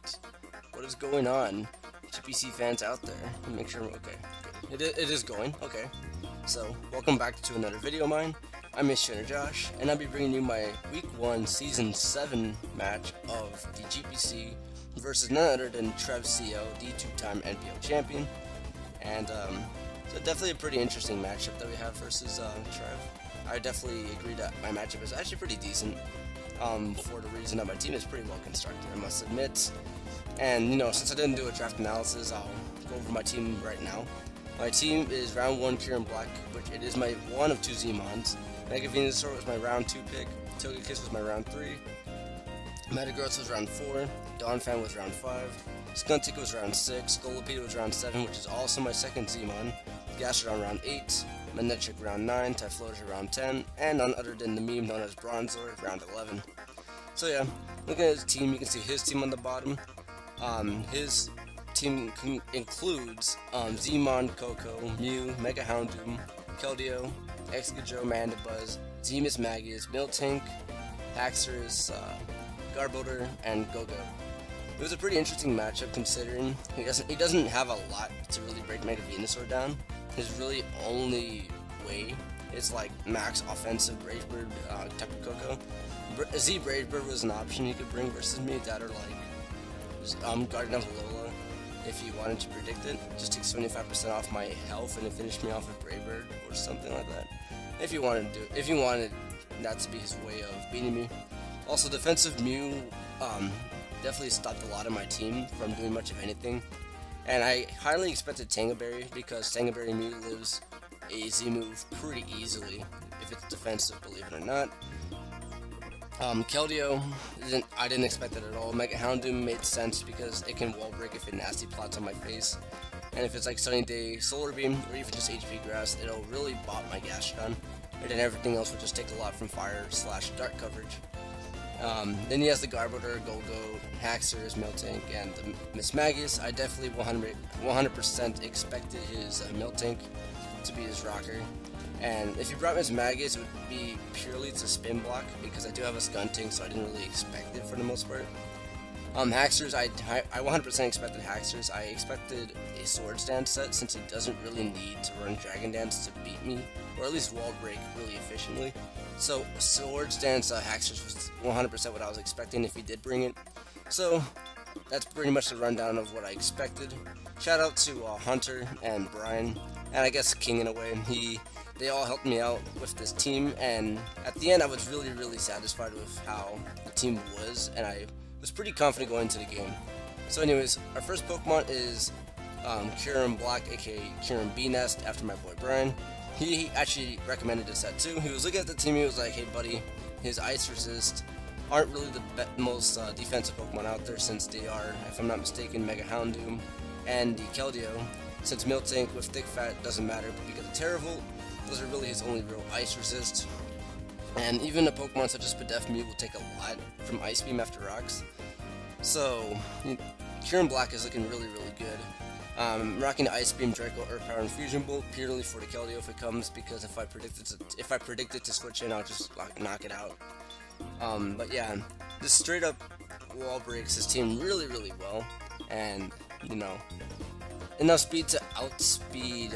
Alright, what is going on, GPC fans out there? Make sure, okay, good. It is going, okay. So, welcome back to another video of mine. I'm Mr. Josh, and I'll be bringing you my Week 1 Season 7 match of the GPC versus none other than TrevCL, the two-time NPL champion. And, so definitely a pretty interesting matchup that we have versus Trev. I definitely agree that my matchup is actually pretty decent. For the reason that my team is pretty well constructed, I must admit. And, since I didn't do a draft analysis, I'll go over my team right now. My team is round 1 Kieran Black, which it is my one of 2 Zmons. Mega Venusaur was my round 2 pick, Togekiss was my round 3, Metagross was round 4, Donphan was round 5, Skuntic was round 6, Scolipede was round 7, which is also my second Zmon, Gastrodon round 8, Manectric round 9, Typhlosion round 10, and none other than the meme known as Bronzor round 11. So yeah, looking at his team, you can see his team on the bottom. His team includes Zmon, Coco, Mew, Mega Houndoom, Keldeo, Excadrill, Mandibuzz, Zemus Magius, Miltank, Haxorus, Garbodor, and Go-Go. It was a pretty interesting matchup considering he doesn't have a lot to really break Mega Venusaur down. His really only way is like max offensive Brave Bird type of Coco. Z Brave Bird was an option he could bring versus me, that or like Guardian of Alola if he wanted to predict it. Just take 75% off my health and it finished me off with Brave Bird or something like that. If you wanted that to be his way of beating me. Also, defensive Mew definitely stopped a lot of my team from doing much of anything. And I highly expected Tangaberry because Tangaberry Mew lives a Z move pretty easily if it's defensive, believe it or not. Keldeo, I didn't expect that at all. Mega Houndoom made sense because it can wall break if it nasty plots on my face. And if it's like Sunny Day, Solar Beam, or even just HP Grass, it'll really bop my Gastrodon. And then everything else will just take a lot from Fire/Dark coverage. Then he has the Garbodor, Go-Go, Haxorus, Miltank, and the Miss Magius. I definitely 100% expected his Miltank to be his rocker. And if you brought Miss Magius, it would be purely to spin block, because I do have a Skunting, so I didn't really expect it for the most part. Haxorus, I 100% expected Haxorus. I expected a Swords Dance set, since he doesn't really need to run Dragon Dance to beat me, or at least wall break really efficiently. So Swords Dance Haxorus was 100% what I was expecting if he did bring it. So that's pretty much the rundown of what I expected. Shout out to Hunter and Brian, and I guess King in a way. They all helped me out with this team, and at the end I was really satisfied with how the team was, and I was pretty confident going into the game. So anyways, our first Pokemon is Kieran Black, aka Kieran B-Nest, after my boy Brian. He actually recommended this set too. He was looking at the team, he was like, hey buddy, his Ice Resist aren't really the most defensive Pokemon out there, since they are, if I'm not mistaken, Mega Houndoom and the Keldeo. Since Miltank with Thick Fat doesn't matter, but because of Terravolt, those are really his only real Ice Resist. And even a Pokemon such as Pidef Mew will take a lot from Ice Beam after Rocks. So, Kieran Black is looking really good. Rocking the Ice Beam, Draco, Earth Power, and Fusion Bolt purely for the Keldeo if it comes, because if I predict it to switch in, I'll just knock it out. But yeah, this straight up wall breaks his team really well, and enough speed to outspeed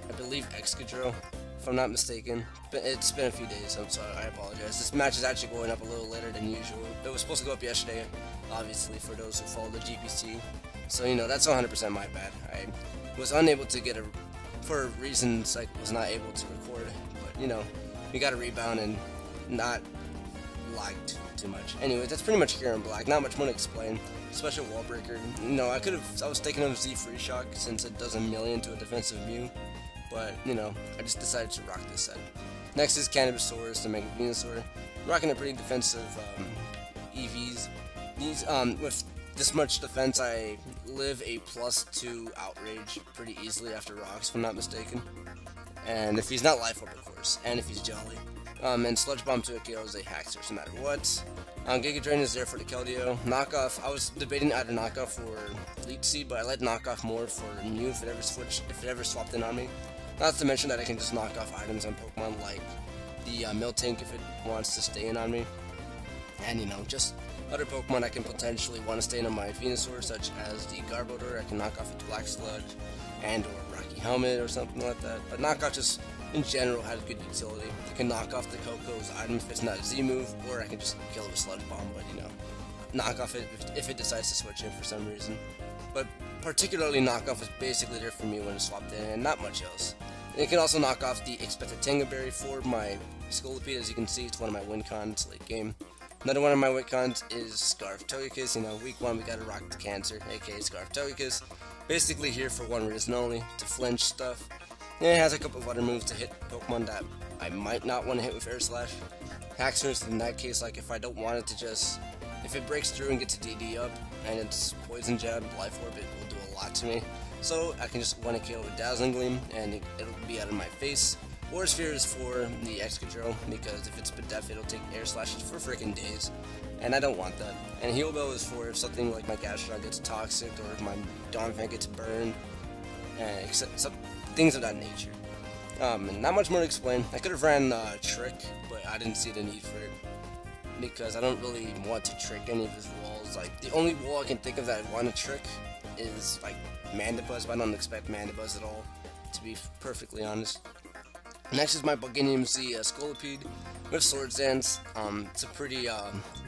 I believe Excadrill, if I'm not mistaken. But it's been a few days, so I'm sorry, I apologize. This match is actually going up a little later than usual. It was supposed to go up yesterday, obviously, for those who follow the GPC. So, that's 100% my bad. I was unable to get for reasons I was not able to record. But, we got a rebound and not lag too much. Anyway, that's pretty much Kieran Black. Not much more to explain. Special wall breaker. I was thinking of Z Free Shock since it does 1,000,000 to a defensive Mew. But, I just decided to rock this set. Next is Cannabisaurus, the Mega Venusaur. Rocking a pretty defensive EVs. These, with this much defense, I live a +2 Outrage pretty easily after Rocks, if I'm not mistaken. And if he's not Life Orb, of course, and if he's Jolly. And Sludge Bomb to a KO is a Haxorus no matter what. Giga Drain is there for the Keldeo. Knockoff, I was debating either Knockoff or Leech Seed, but I like Knockoff more for Mew if it ever swapped in on me. Not to mention that I can just knock off items on Pokemon like the Miltank if it wants to stay in on me. And just other Pokemon I can potentially want to stay on my Venusaur, such as the Garbodor. I can knock off its Black Sludge and or Rocky Helmet or something like that. But knockoff just in general has good utility. I can knock off the Coco's item if it's not a Z move, or I can just kill it with Sludge Bomb, but you know, knock off it if it decides to switch in for some reason. But particularly knockoff is basically there for me when it's swapped in, and not much else. And it can also knock off the expected Tangaberry for my Scolipede. As you can see, it's one of my win cons late game. Another one of my win cons is Scarf Togekiss. You know, week 1 we gotta rock the Cancer, aka Scarf Togekiss. Basically here for one reason only, to flinch stuff. And it has a couple of other moves to hit Pokemon that I might not want to hit with Air Slash. Haxorus, in that case, like if I don't want it to just, if it breaks through and gets a DD up, and it's Poison Jab, Life Orb, it will do a lot to me. So I can just 1-KO with Dazzling Gleam, and it'll be out of my face. War Sphere is for the Excadrill, because if it's Bedef, it'll take Air Slashes for freaking days, and I don't want that. And Heal Bell is for if something like my Gastrodon gets toxic, or if my Donphan gets burned, some things of that nature. And not much more to explain. I could have ran Trick, but I didn't see the need for it, because I don't really want to trick any of his walls. Like, the only wall I can think of that I want to trick is like Mandibuzz, but I don't expect Mandibuzz at all, to be perfectly honest. Next is my Bugginium Z Scolipede with Swords Dance. It's a pretty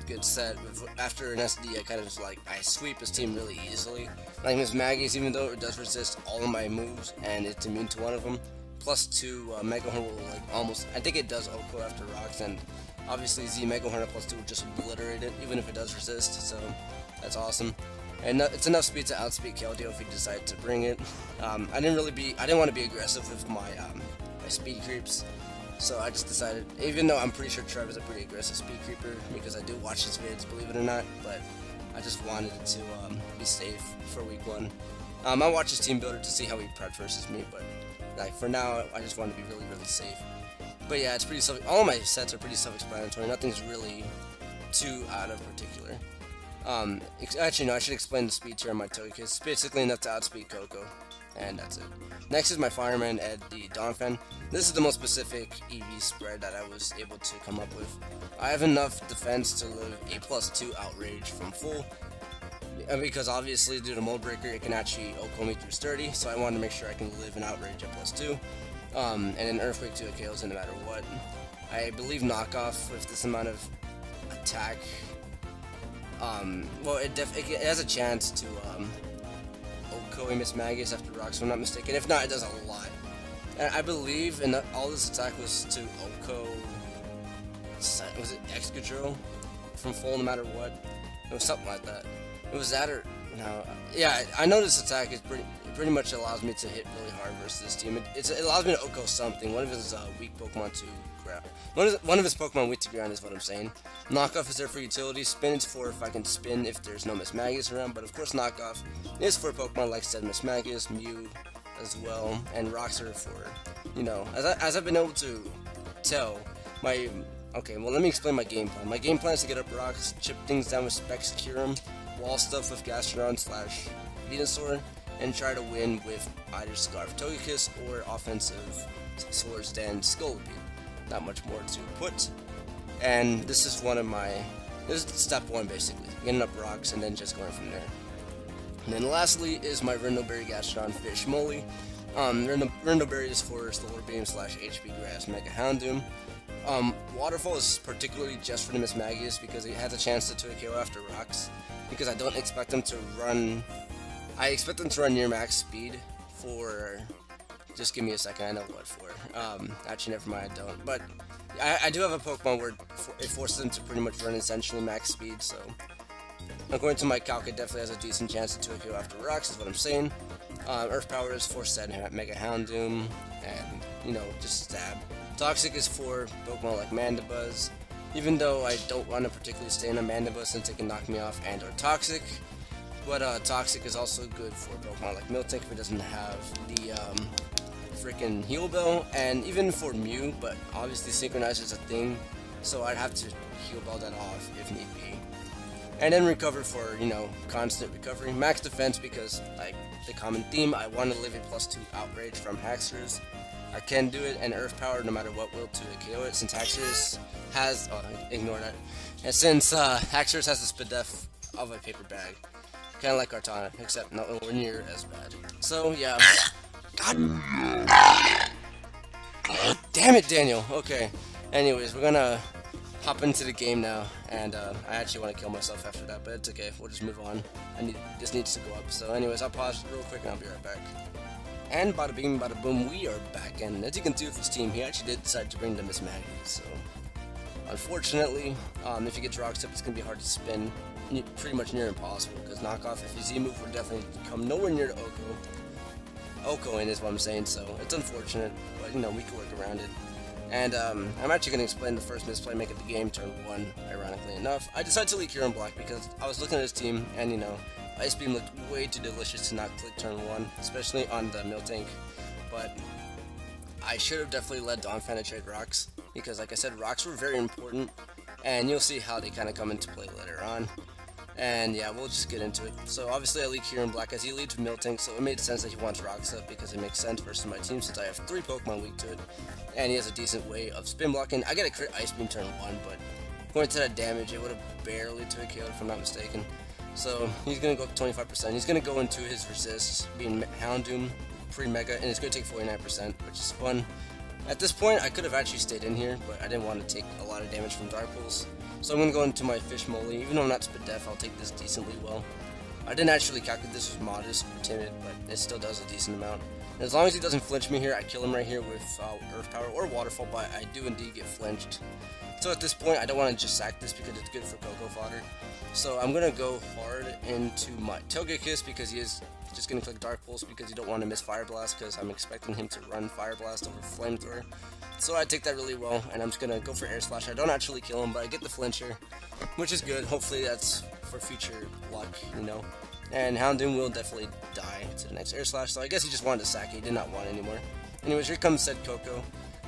good set. After an SD, I kind of just like, I sweep his team really easily. Like Miss Maggie's, even though it does resist all of my moves and it's immune to one of them. Plus 2 Mega Horn will like almost, I think it does OHKO after rocks, and obviously Z Mega Horn at plus 2 will just obliterate it, even if it does resist, so that's awesome. And it's enough speed to outspeed Keldeo if he decides to bring it. I didn't want to be aggressive with my my speed creeps, so I just decided, even though I'm pretty sure Trev is a pretty aggressive speed creeper, because I do watch his vids, believe it or not, but I just wanted to be safe for week 1. I watch his team builder to see how he prep versus me, but like for now, I just want to be really, really safe. But yeah, it's pretty all of my sets are pretty self-explanatory. Nothing's really too out of particular. Actually, no, I should explain the speed tier on my Togekiss. It's basically enough to outspeed Coco, and that's it. Next is my Fireman Ed, the Donphan. This is the most specific EV spread that I was able to come up with. I have enough defense to live a +2 Outrage from full, because obviously due to Mold Breaker, it can actually OHKO me through sturdy, so I wanted to make sure I can live an Outrage at +2. And an Earthquake to KOs no matter what. I believe knockoff with this amount of attack. Well, it has a chance to OHKO Miss Magus after rocks, if I'm not mistaken. If not, it does a lot. And I believe all this attack was to OHKO. Was it Excadrill from full no matter what? It was something like that. It was that or no? Yeah, I know this attack is pretty much allows me to hit really hard versus this team. It allows me to OHKO something. One of his weak Pokemon to ground. One of his Pokemon weak to ground is what I'm saying. Knockoff is there for utility. Spin is for if I can spin if there's no Miss Magus around. But of course, knockoff is for Pokemon like said Miss Magus, Mew as well, and rocks are for, you know, as I've been able to tell my. Okay, well let me explain my game plan. My game plan is to get up rocks, chip things down with Specs, Kyurem, wall stuff with Gastrodon / Venusaur, and try to win with either Scarf Togekiss or offensive Swords Dance Scolipede. Not much more to put. And this is this is step 1 basically, getting up rocks and then just going from there. And then lastly is my Rindoberry Gastrodon Fish Moly. Rindoberry is for Solar Beam / HP Grass Mega Houndoom. Waterfall is particularly just for the Miss Magus because it has a chance to 2KO after rocks, because I don't expect them to run. I expect them to run near max speed for. Just give me a second, I know what for. Actually, never mind, I don't. But I do have a Pokemon where it forces them to pretty much run essentially max speed, so. According to my calc, it definitely has a decent chance to 2KO after rocks, is what I'm saying. Earth Power is for said Mega Houndoom, and, you know, just stab. Toxic is for Pokemon like Mandibuzz, even though I don't want to particularly stay in a Mandibuzz since it can knock me off and or Toxic. But Toxic is also good for Pokemon like Miltank if it doesn't have the freaking Heal Bell, and even for Mew, but obviously Synchronize is a thing, so I'd have to Heal Bell that off if need be. And then Recover for, you know, constant recovery. Max Defense because, like, the common theme, I want to live a +2 Outrage from Haxorus. I can do it, and Earth Power no matter what will to KO it, since Haxorus has, ignore that, And since Haxorus has the Spadef of a paper bag, kind of like Artana, except not nowhere near as bad. So yeah. God damn it, Daniel. Okay. Anyways, we're gonna hop into the game now, and I actually want to kill myself after that, but it's okay. We'll just move on. This needs to go up. So anyways, I'll pause real quick and I'll be right back. And bada bing, bada boom, we are back. And as you can see with this team, he actually did decide to bring the Miss Maggie. So unfortunately, if he gets rocks up, it's gonna be hard to spin. Pretty much near impossible, because knockoff, if his Z move would definitely come nowhere near to Okoing is what I'm saying, so it's unfortunate, but you know, we can work around it. And I'm actually going to explain the first misplay make of the game, turn 1, ironically enough. I decided to leak Hero Black because I was looking at his team, and you know, Ice Beam looked way too delicious to not click turn 1, especially on the Miltank. But I should have definitely led Donphan to trade rocks, because like I said, rocks were very important, and you'll see how they kind of come into play later on. And yeah, we'll just get into it. So obviously I leak Hero Black as he leads Miltank, so it made sense that he wants rocks up because it makes sense versus my team since I have 3 Pokemon weak to it. And he has a decent way of spin blocking. I got a crit Ice Beam turn 1, but according to that damage, it would have barely took KO if I'm not mistaken. So he's going to go up 25%. He's going to go into his resist, being Houndoom, pre-Mega, and it's going to take 49%, which is fun. At this point, I could have actually stayed in here, but I didn't want to take a lot of damage from Dark Pulse. So I'm going to go into my Fish Moly. Even though I'm not Spadef, I'll take this decently well. I didn't actually calculate this was modest or timid, but it still does a decent amount. And as long as he doesn't flinch me here, I kill him right here with Earth Power or Waterfall, but I do indeed get flinched. So at this point, I don't want to just sack this because it's good for Cocoa fodder. So I'm going to go hard into my Tailgate Kiss because he is just going to click Dark Pulse because you don't want to miss Fire Blast because I'm expecting him to run Fire Blast over Flamethrower. So I take that really well, and I'm just going to go for Air Slash. I don't actually kill him, but I get the flincher, which is good. Hopefully that's for future luck, you know. And Houndoom will definitely die to the next Air Slash, so I guess he just wanted to sack it. He did not want anymore. Anyways, here comes said Coco.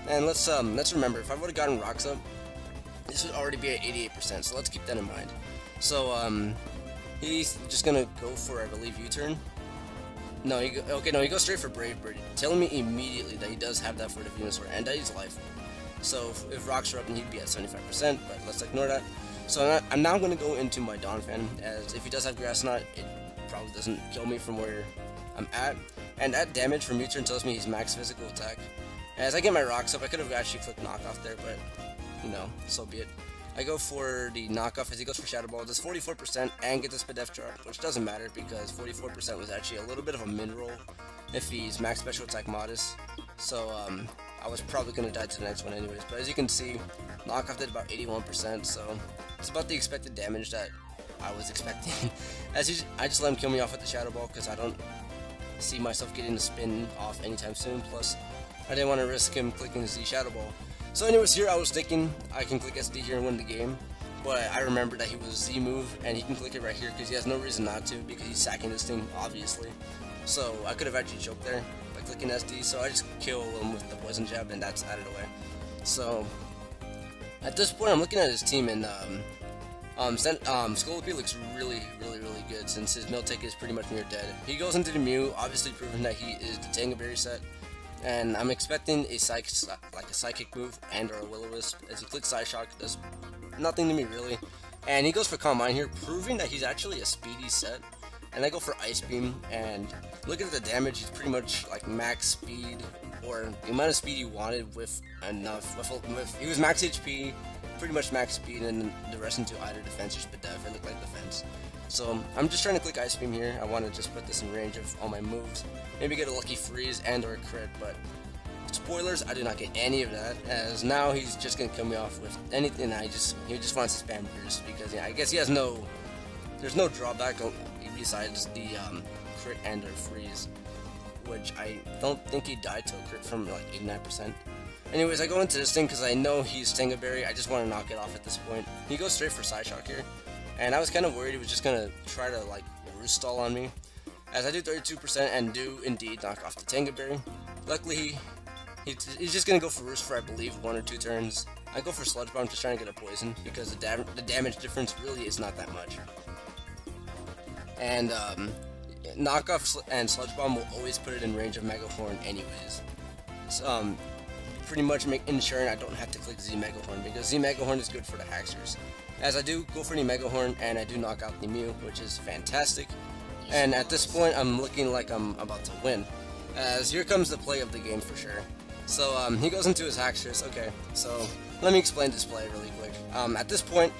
And let's remember, if I would have gotten rocks up, this would already be at 88%, so let's keep that in mind. So, he's just gonna go for, I believe, U-turn. No, he goes straight for Brave Bird, telling me immediately that he does have that for the Venusaur and that he's life. So if rocks are up, then he'd be at 75%, but let's ignore that. So I'm now going to go into my Donphan, as if he does have Grass Knot, it probably doesn't kill me from where I'm at. And that damage from U-turn tells me he's max physical attack. As I get my rocks up, I could have actually clicked knockoff there, but you know, so be it. I go for the knockoff as he goes for Shadow Ball, does 44% and get the Spadef drop, which doesn't matter because 44% was actually a little bit of a min-roll if he's max special attack modest. So I was probably going to die to the next one anyways, but as you can see, knockoff did about 81%, so it's about the expected damage that I was expecting. I just let him kill me off with the Shadow Ball because I don't see myself getting the spin off anytime soon, plus I didn't want to risk him clicking Z Shadow Ball. So anyways, here I was thinking I can click SD here and win the game, but I remembered that he was Z move and he can click it right here because he has no reason not to because he's sacking this thing, obviously. So I could have actually choked there by clicking SD, so I just kill him with the Poison Jab and that's out of the way. So at this point I'm looking at his team and Scolopy looks really good since his Miltank is pretty much near dead. He goes into the Mew, obviously proving that he is the Tangaberry set. And I'm expecting a psychic move and or a Will-O-Wisp as he clicks Psyshock, does nothing to me really. And he goes for Calm Mind here, proving that he's actually a speedy set. And I go for Ice Beam, and looking at the damage, he's pretty much like max speed, or the amount of speed he wanted with enough. He was max HP, pretty much max speed, and the rest into either defense or Spadef. It looked like defense. So I'm just trying to click Ice Beam here. I want to just put this in range of all my moves. Maybe get a lucky freeze and or a crit, but spoilers, I did not get any of that, as now he's just going to kill me off with anything. He just wants to spam burst because yeah, I guess he has there's no drawback besides the crit and or freeze, which I don't think he died to a crit from like 89%. Anyways, I go into this thing because I know he's Tangaberry. I just want to knock it off at this point. He goes straight for Psyshock here. And I was kind of worried he was just going to try to like roost stall on me, as I do 32% and do indeed knock off the Tangaberry. Luckily, he's just going to go for roost for I believe 1 or 2 turns. I go for Sludge Bomb just trying to get a poison because the damage difference really is not that much. And knockoff and Sludge Bomb will always put it in range of Mega Horn anyways. So, pretty much ensuring I don't have to click Z Mega Horn because Z Mega Horn is good for the Haxers. as I do go for the Mega Horn and I do knock out the Mew, which is fantastic. And at this point, I'm looking like I'm about to win, as here comes the play of the game for sure. So he goes into his Haxorus. Okay, so let me explain this play really quick. At this point,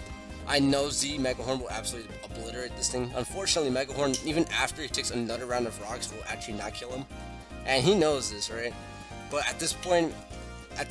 I know Z Megahorn will absolutely obliterate this thing. Unfortunately, Megahorn, even after he takes another round of rocks, will actually not kill him. And he knows this, right? But at this point,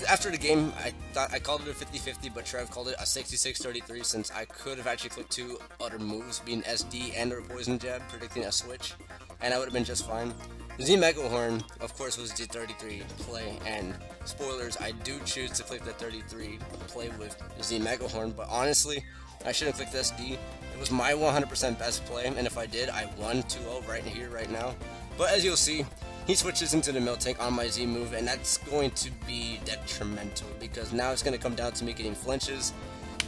after the game, I called it a 50-50, but Trev called it a 66-33 since I could have actually clicked two other moves, being SD and or Poison Jab, predicting a switch, and I would have been just fine. Z Megahorn, of course, was the 33 play, and spoilers, I do choose to click the 33 play with Z Megahorn, but honestly, I shouldn't click the SD. It was my 100% best play, and if I did, I won 2-0 right here, right now. But as you'll see, he switches into the Miltank on my Z move, and that's going to be detrimental, because now it's going to come down to me getting flinches,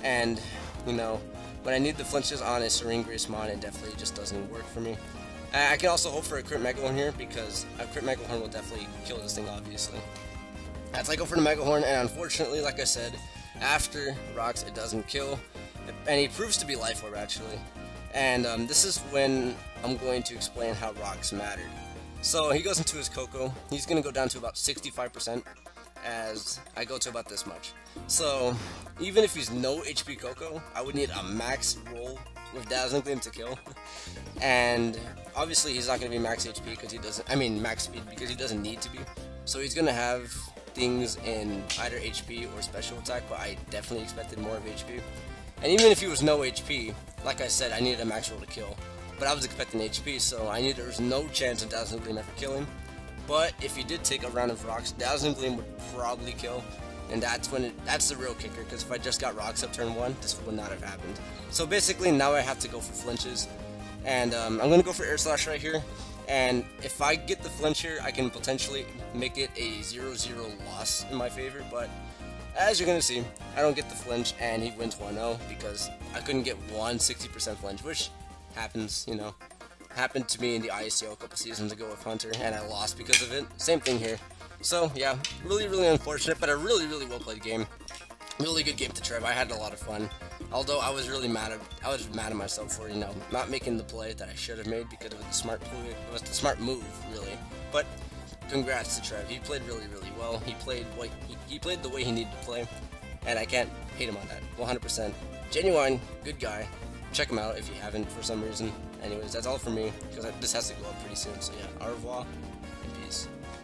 and, you know, when I need the flinches on a Serene Greasemon, it definitely just doesn't work for me. I can also hope for a crit Megahorn here, because a crit Megahorn will definitely kill this thing, obviously. As I go for the Megahorn, and unfortunately, like I said, after rocks, it doesn't kill, and he proves to be Life Orb, actually. And this is when I'm going to explain how rocks mattered. So he goes into his Coco. He's going to go down to about 65%, as I go to about this much. So even if he's no HP Coco, I would need a max roll with Dazzling Gleam to kill. And obviously he's not going to be max HP because he doesn't, max speed because he doesn't need to be. So he's going to have things in either HP or special attack, but I definitely expected more of HP. And even if he was no HP, like I said, I needed a max roll to kill. But I was expecting HP, so I knew there was no chance of Dazzling Gleam ever killing. But if he did take a round of rocks, Dazzling Gleam would probably kill. And that's the real kicker, because if I just got rocks up turn 1, this would not have happened. So basically, now I have to go for flinches. And I'm going to go for Air Slash right here. And if I get the flinch here, I can potentially make it a 0-0 loss in my favor. But as you're going to see, I don't get the flinch, and he wins 1-0 because I couldn't get one 60% flinch, which happens, you know. Happened to me in the ISO a couple seasons ago with Hunter, and I lost because of it. Same thing here. So yeah, really unfortunate, but a really well played game. Really good game to Trev. I had a lot of fun. Although I was really mad at myself for, you know, not making the play that I should have made because it was the smart play. It was the smart move, really. But congrats to Trev. He played really well. He played the way he needed to play, and I can't hate him on that. 100%. Genuine, good guy. Check him out if you haven't for some reason. Anyways, that's all for me, because this has to go up pretty soon, so yeah, au revoir.